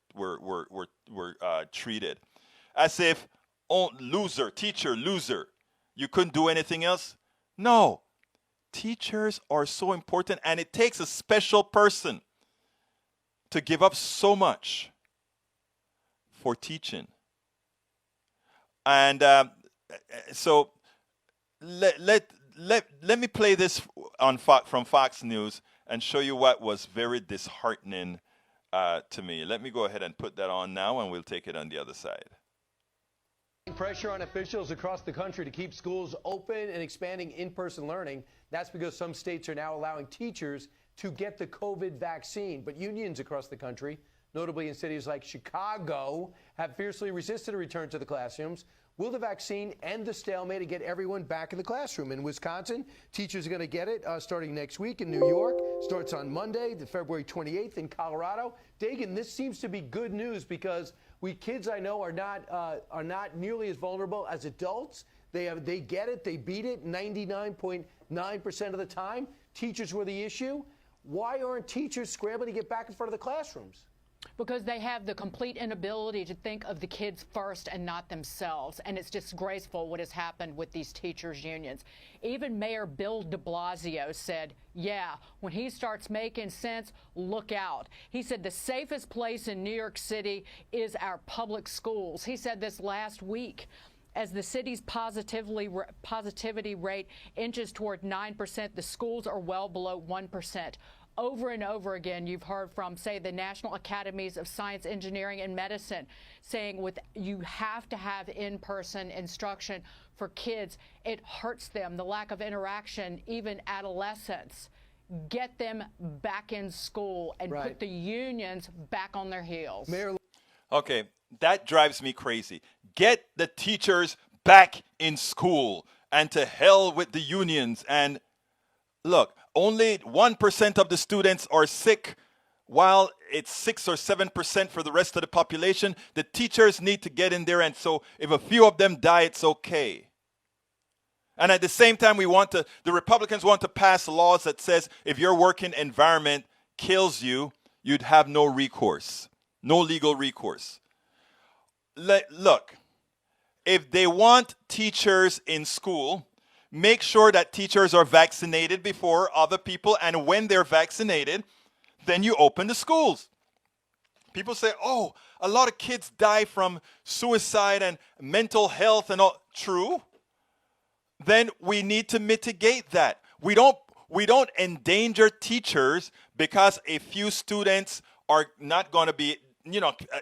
treated. As if, oh, loser, teacher, loser. You couldn't do anything else? No. Teachers are so important, and it takes a special person to give up so much for teaching. And so let me play this from Fox News and show you what was very disheartening to me. Let me go ahead and put that on now, and we'll take it on the other side. Pressure on officials across the country to keep schools open and expanding in-person learning. That's because some states are now allowing teachers to get the COVID vaccine. But unions across the country, notably in cities like Chicago, have fiercely resisted a return to the classrooms. Will the vaccine end the stalemate and get everyone back in the classroom? In Wisconsin, teachers are going to get it starting next week. In New York, starts on Monday, February 28th. In Colorado, Dagan, this seems to be good news because kids I know are not nearly as vulnerable as adults. They get it, they beat it 99.9% of the time. Teachers were the issue. Why aren't teachers scrambling to get back in front of the classrooms? Because they have the complete inability to think of the kids first and not themselves. And it's disgraceful what has happened with these teachers' unions. Even Mayor Bill de Blasio said, yeah, when he starts making sense, look out. He said the safest place in New York City is our public schools. He said this last week. As the city's positivity rate inches toward 9%, the schools are well below 1%. Over and over again, you've heard from, say, the National Academies of Science, Engineering, and Medicine saying you have to have in-person instruction for kids. It hurts them, the lack of interaction, even adolescents. Get them back in school and put the unions back on their heels. Okay, that drives me crazy. Get the teachers back in school, and to hell with the unions. And look, only 1% of the students are sick, while it's 6 or 7% for the rest of the population. The teachers need to get in there, and so if a few of them die, it's okay. And at the same time, the Republicans want to pass laws that says if your working environment kills you, you'd have no recourse, no legal recourse. Look, if they want teachers in school, make sure that teachers are vaccinated before other people, and when they're vaccinated, then you open the schools. People say, oh, a lot of kids die from suicide and mental health and all. True. Then we need to mitigate that. We don't endanger teachers because a few students are not going to be,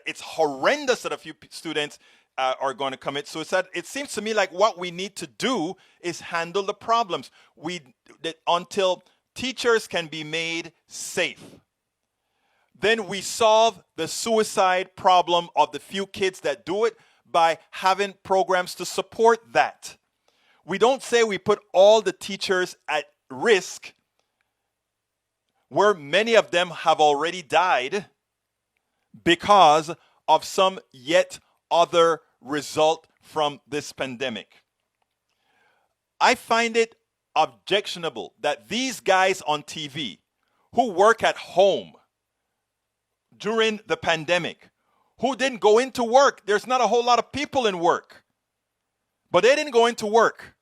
it's horrendous that a few students are going to commit suicide. It seems to me like what we need to do is handle the problems. Until teachers can be made safe. Then we solve the suicide problem of the few kids that do it by having programs to support that. We don't say we put all the teachers at risk where many of them have already died because of some yet other result from this pandemic. I find it objectionable that these guys on TV who work at home during the pandemic, who didn't go into work, there's not a whole lot of people in work, but they didn't go into work.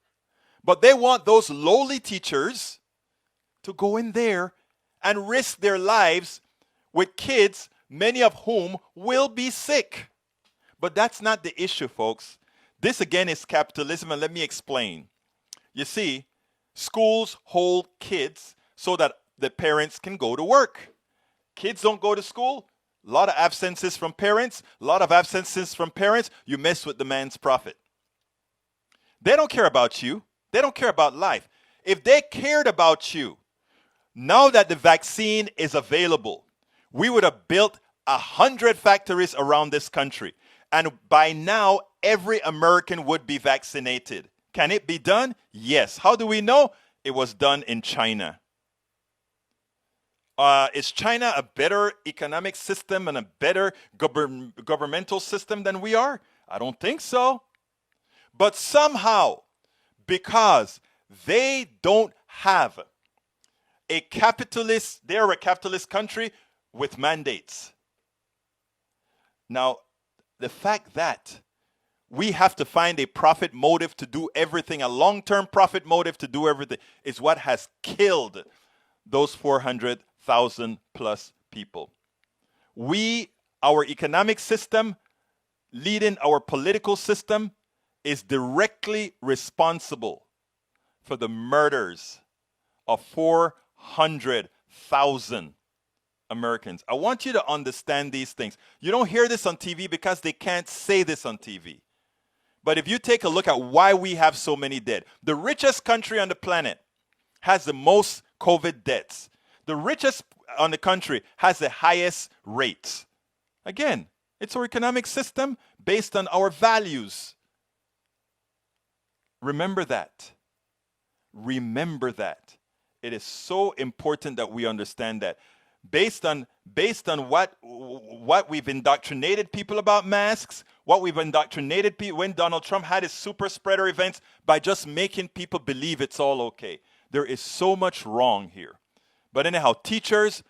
But they want those lowly teachers to go in there and risk their lives with kids, many of whom will be sick. But that's not the issue, folks. This again is capitalism, and let me explain. You see, schools hold kids so that the parents can go to work. Kids don't go to school. A lot of absences from parents. You mess with the man's profit. They don't care about you. They don't care about life. If they cared about you, now that the vaccine is available, we would have built 100 factories around this country. And by now, every American would be vaccinated. Can it be done? Yes. How do we know? It was done in China. Is China a better economic system and a better governmental system than we are? I don't think so. But somehow, because they don't have they're a capitalist country with mandates. Now, the fact that we have to find a profit motive to do everything, a long-term profit motive to do everything, is what has killed those 400,000 plus people. Our economic system, leading our political system, is directly responsible for the murders of 400,000 Americans. I want you to understand these things. You don't hear this on TV because they can't say this on TV. But if you take a look at why we have so many dead, the richest country on the planet has the most COVID deaths. The richest on the country has the highest rates. Again, it's our economic system based on our values. Remember that. Remember that. It is so important that we understand that. Based on what we've indoctrinated people about masks, what we've indoctrinated people when Donald Trump had his super spreader events by just making people believe it's all okay. There is so much wrong here. But anyhow, teachers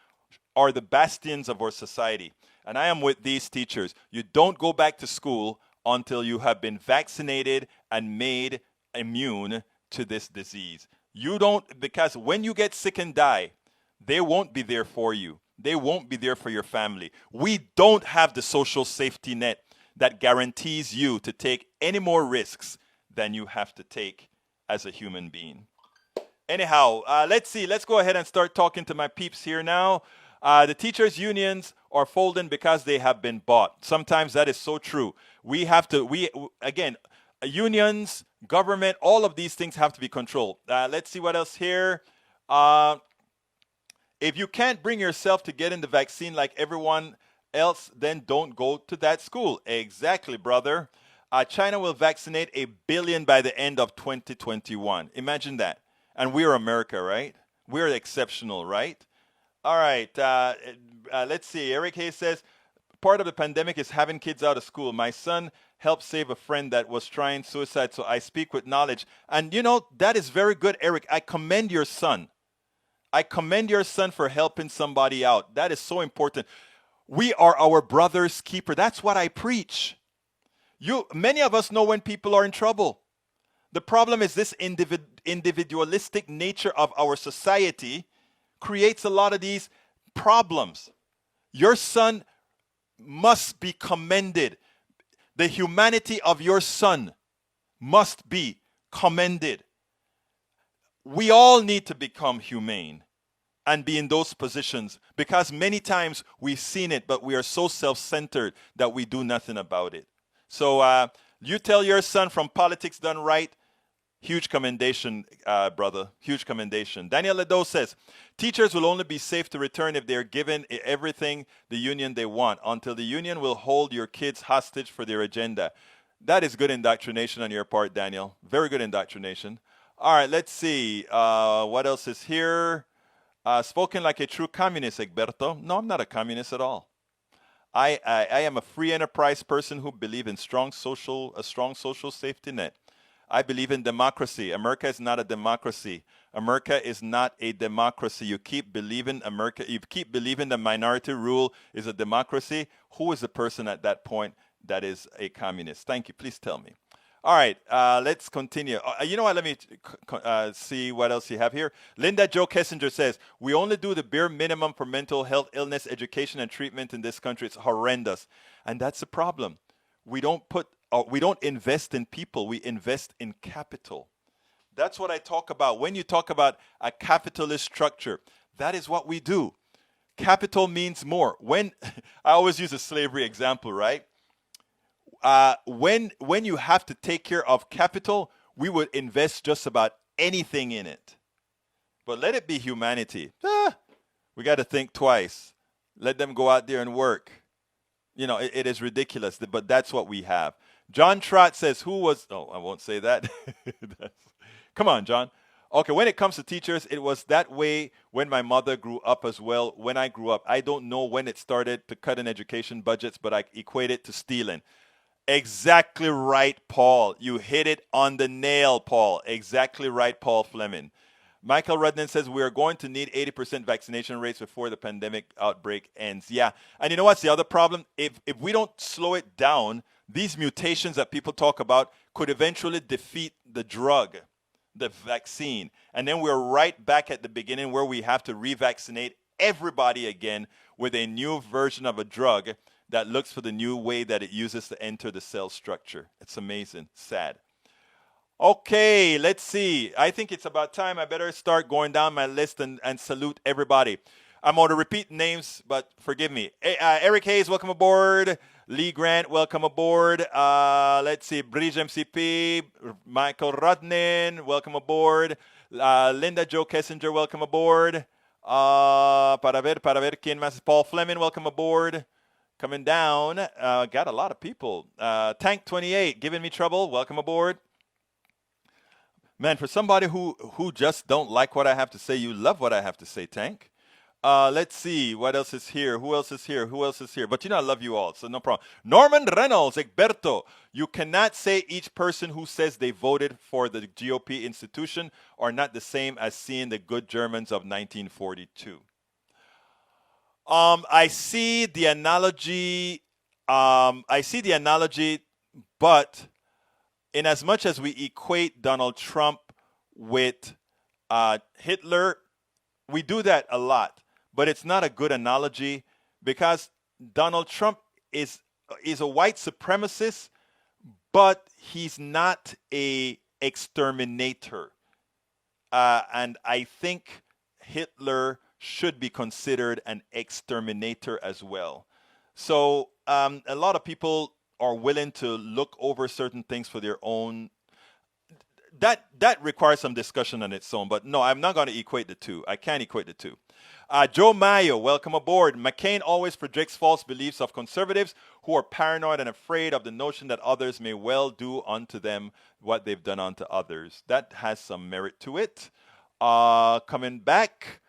are the bastions of our society. And I am with these teachers. You don't go back to school until you have been vaccinated and made immune to this disease. You don't, because when you get sick and die, they won't be there for you. They won't be there for your family. We don't have the social safety net that guarantees you to take any more risks than you have to take as a human being. Anyhow, let's see. Let's go ahead and start talking to my peeps here now. The teachers' unions are folding because they have been bought. Sometimes that is so true. Again, unions, government, all of these things have to be controlled. Let's see what else here. If you can't bring yourself to get in the vaccine like everyone else, then don't go to that school. Exactly, brother. China will vaccinate 1 billion by the end of 2021. Imagine that. And we're America, right? We're exceptional, right? All right. Let's see. Eric Hayes says, part of the pandemic is having kids out of school. My son helped save a friend that was trying suicide, so I speak with knowledge. And, that is very good, Eric. I commend your son. I commend your son for helping somebody out. That is so important. We are our brother's keeper. That's what I preach. Many of us know when people are in trouble. The problem is this individualistic nature of our society creates a lot of these problems. Your son must be commended. The humanity of your son must be commended. We all need to become humane and be in those positions, because many times we've seen it, but we are so self-centered that we do nothing about it. So you tell your son from Politics Done Right, huge commendation, brother, huge commendation. Daniel Ledo says, teachers will only be safe to return if they are given everything the union they want, until the union will hold your kids hostage for their agenda. That is good indoctrination on your part, Daniel. Very good indoctrination. All right, let's see. What else is here? Spoken like a true communist, Egberto. No, I'm not a communist at all. I am a free enterprise person who believes in a strong social safety net. I believe in democracy. America is not a democracy. America is not a democracy. You keep believing the minority rule is a democracy. Who is the person at that point that is a communist? Thank you. Please tell me. All right, let's continue. You know what? Let me see what else you have here. Linda Jo Kessinger says, we only do the bare minimum for mental health, illness, education, and treatment in this country. It's horrendous. And that's the problem. We don't invest in people. We invest in capital. That's what I talk about. When you talk about a capitalist structure, that is what we do. Capital means more. When I always use a slavery example, right? When you have to take care of capital, we would invest just about anything in it. But let it be humanity. We got to think twice. Let them go out there and work. You know, it is ridiculous, but that's what we have. John Trott says, I won't say that. Come on, John. Okay, when it comes to teachers, it was that way when my mother grew up as well. When I grew up, I don't know when it started to cut in education budgets, but I equate it to stealing. Exactly right, Paul. You hit it on the nail, Paul. Exactly right, Paul Fleming. Michael Rudnan says we are going to need 80% vaccination rates before the pandemic outbreak ends. Yeah. And you know what's the other problem? If we don't slow it down, these mutations that people talk about could eventually defeat the drug, the vaccine. And then we're right back at the beginning where we have to revaccinate everybody again with a new version of a drug that looks for the new way that it uses to enter the cell structure. It's amazing. Sad. Okay, let's see. I think it's about time. I better start going down my list and salute everybody. I'm going to repeat names, but forgive me. Eric Hayes, welcome aboard. Lee Grant, welcome aboard. Let's see. Bridge MCP. Michael Rudnin, welcome aboard. Linda Jo Kessinger, welcome aboard. Para ver, ¿quién más? Paul Fleming, welcome aboard. Coming down, got a lot of people. Tank 28, giving me trouble. Welcome aboard. Man, for somebody who just don't like what I have to say, you love what I have to say, Tank. Let's see. What else is here? Who else is here? Who else is here? But you know I love you all, so no problem. Norman Reynolds, Egberto. You cannot say each person who says they voted for the GOP institution are not the same as seeing the good Germans of 1942. I see the analogy. But in as much as we equate Donald Trump with Hitler, we do that a lot. But it's not a good analogy because Donald Trump is a white supremacist, but he's not a exterminator. And I think Hitler should be considered an exterminator as well. So a lot of people are willing to look over certain things for their own. That requires some discussion on its own. But no, I'm not going to equate the two. I can't equate the two. Joe Mayo, welcome aboard. McCain always projects false beliefs of conservatives who are paranoid and afraid of the notion that others may well do unto them what they've done unto others. That has some merit to it. Coming back.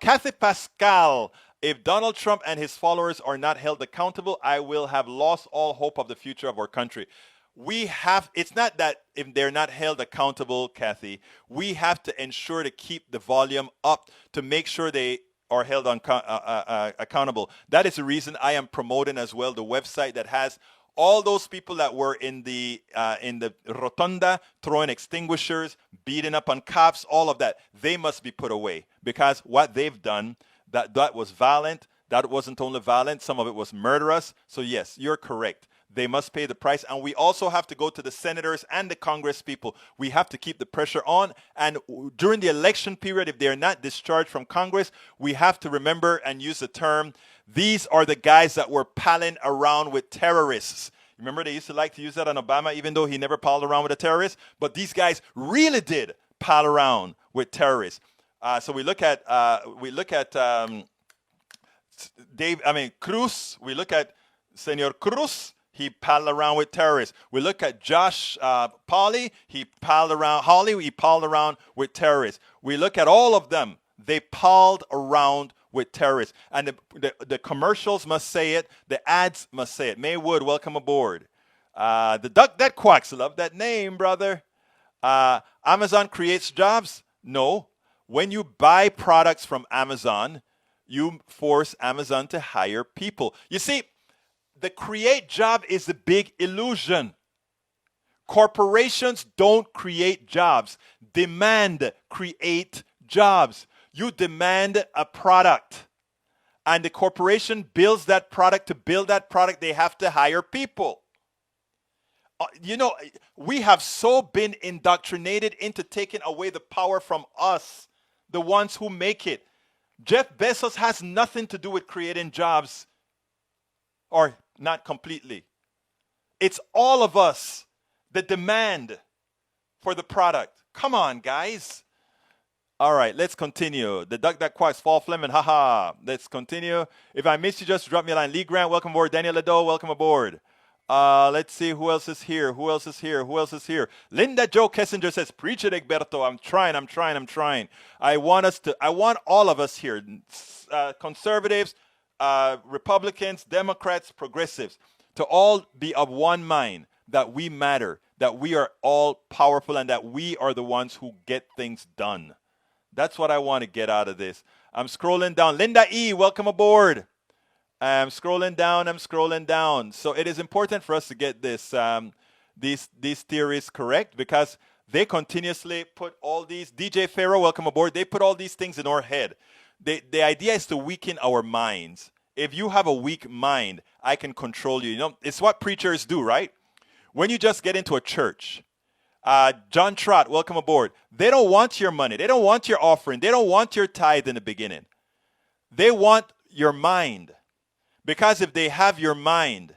Kathy Pascal, if Donald Trump and his followers are not held accountable, I will have lost all hope of the future of our country. It's not that if they're not held accountable, Kathy, we have to ensure to keep the volume up to make sure they are held accountable. That is the reason I am promoting as well the website that has all those people that were in the rotunda throwing extinguishers, beating up on cops, all of that. They must be put away because what they've done, that was violent. That wasn't only violent, some of it was murderous. So yes, you're correct. They must pay the price. And we also have to go to the senators and the Congress people. We have to keep the pressure on. And during the election period, if they're not discharged from Congress, we have to remember and use the term, these are the guys that were palling around with terrorists. Remember, they used to like to use that on Obama, even though he never palled around with a terrorist. But these guys really did pal around with terrorists. So we look at Cruz. We look at Senor Cruz. He palled around with terrorists. We look at Josh Hawley. He palled around with terrorists. We look at all of them. They palled around with terrorists. And the commercials must say it. The ads must say it. May Wood, welcome aboard. The duck that quacks. Love that name, brother. Amazon creates jobs? No. When you buy products from Amazon, you force Amazon to hire people. You see, the create job is the big illusion. Corporations don't create jobs. Demand create jobs. You demand a product, and the corporation builds that product. To build that product, they have to hire people. We have so been indoctrinated into taking away the power from us, the ones who make it. Jeff Bezos has nothing to do with creating jobs, or not completely. It's all of us, the demand for the product. Come on, guys. All right, let's continue. The duck that quacks, Fall Fleming, haha. Let's continue. If I missed you, just drop me a line. Lee Grant, welcome aboard. Daniel Lado, welcome aboard. Let's see who else is here. Linda Joe Kessinger says, preach it, Egberto. I'm trying. I want all of us here, conservatives, Republicans, Democrats, progressives, to all be of one mind that we matter, that we are all powerful, and that we are the ones who get things done. That's what I want to get out of this. I'm scrolling down. Linda E., welcome aboard. I'm scrolling down. So it is important for us to get these theories correct, because they continuously put all these, DJ Farrow, welcome aboard. They put all these things in our head. The idea is to weaken our minds. If you have a weak mind, I can control you. It's what preachers do, right? When you just get into a church, John Trott, welcome aboard. They don't want your money. They don't want your offering. They don't want your tithe in the beginning. They want your mind. Because if they have your mind,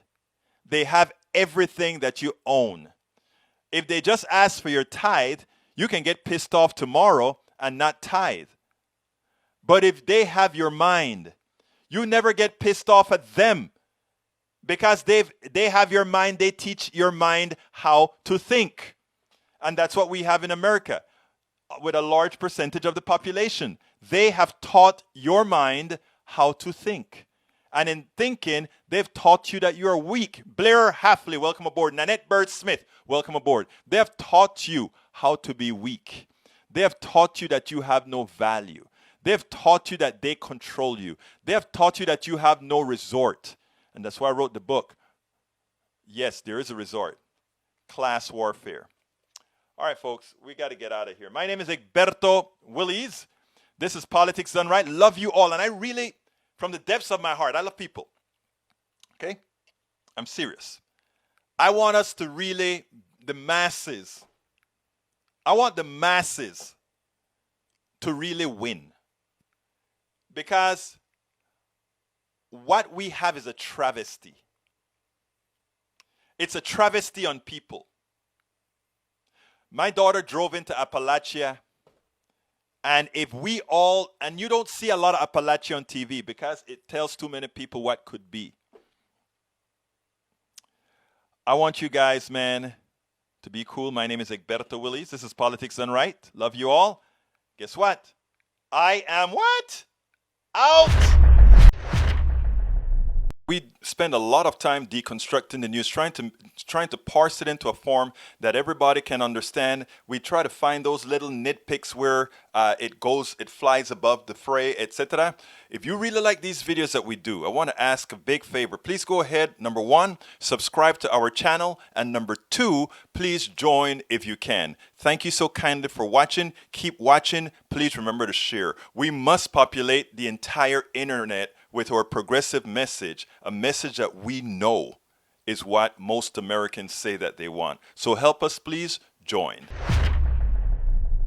they have everything that you own. If they just ask for your tithe, you can get pissed off tomorrow and not tithe. But if they have your mind, you never get pissed off at them, because they have your mind. They teach your mind how to think. And that's what we have in America with a large percentage of the population. They have taught your mind how to think. And in thinking, they've taught you that you are weak. Blair Hafley, welcome aboard. Nanette Bird Smith, welcome aboard. They have taught you how to be weak. They have taught you that you have no value. They have taught you that they control you. They have taught you that you have no resort. And that's why I wrote the book. Yes, there is a resort. Class warfare. All right, folks, we got to get out of here. My name is Egberto Willies. This is Politics Done Right. Love you all. And I really, from the depths of my heart, I love people. Okay? I'm serious. I want us to really, I want the masses to really win. Because what we have is a travesty. It's a travesty on people. My daughter drove into Appalachia, and if we all, and you don't see a lot of Appalachia on TV because it tells too many people what could be. I want you guys, man, to be cool. My name is Egberto Willies. This is Politics Done Right. Love you all. Guess what? I am what? Out! We spend a lot of time deconstructing the news, trying to parse it into a form that everybody can understand. We try to find those little nitpicks where it flies above the fray, etc. If you really like these videos that we do, I want to ask a big favor. Please go ahead, number one, subscribe to our channel, and number two, please join if you can. Thank you so kindly for watching. Keep watching. Please remember to share. We must populate the entire internet with our progressive message, a message that we know is what most Americans say that they want. So help us, please join.